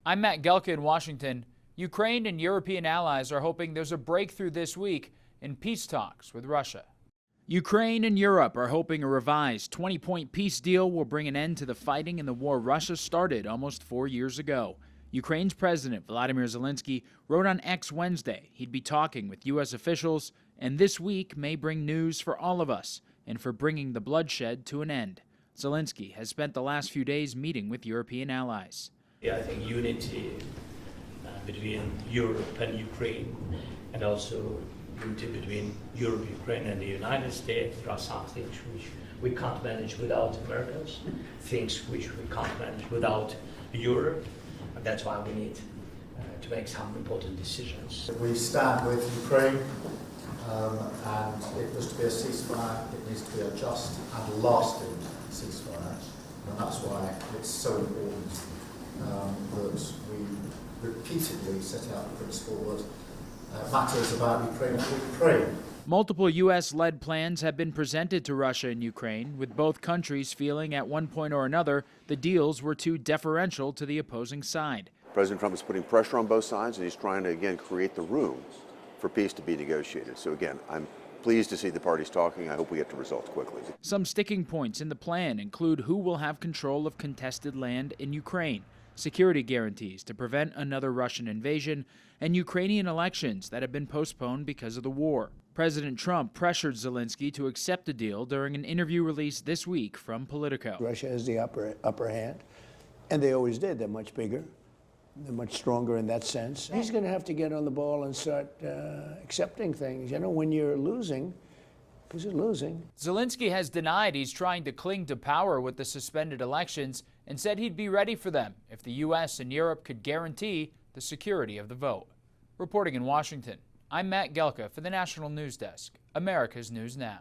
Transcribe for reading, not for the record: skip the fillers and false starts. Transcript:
I'm Matt Gelka in Washington. Ukraine and European allies are hoping there's a breakthrough this week in peace talks with Russia. Ukraine and Europe are hoping a revised 20-point peace deal will bring an end to the fighting in the war Russia started almost 4 years ago. Ukraine's President Volodymyr Zelensky wrote on X Wednesday he'd be talking with U.S. officials, and this week may bring news for all of us and for bringing the bloodshed to an end. Zelensky has spent the last few days meeting with European allies. I think unity between Europe and Ukraine, and also unity between Europe, Ukraine, and the United States. There are some things which we can't manage without Americans, things which we can't manage without Europe, and that's why we need to make some important decisions. We stand with Ukraine, and if there's to be a ceasefire, it needs to be a just and lasting ceasefire, and that's why it's so important that we repeatedly set out the principle that matters about Ukraine and Ukraine. Multiple U.S.-led plans have been presented to Russia and Ukraine, with both countries feeling at one point or another the deals were too deferential to the opposing side. President Trump is putting pressure on both sides, and he's trying to, again, create the room for peace to be negotiated. So, again, I'm pleased to see the parties talking. I hope we get to results quickly. Some sticking points in the plan include who will have control of contested land in Ukraine, security guarantees to prevent another Russian invasion, and Ukrainian elections that have been postponed because of the war. President Trump pressured Zelensky to accept the deal during an interview released this week from Politico. Russia has the upper hand, and they always did. They're much bigger. They're much stronger in that sense. He's going to have to get on the ball and start accepting things. You know, when you're losing, because you're losing. Zelensky has denied he's trying to cling to power with the suspended elections and said he'd be ready for them if the U.S. and Europe could guarantee the security of the vote. Reporting in Washington, I'm Matt Gelka for the National News Desk, America's News Now.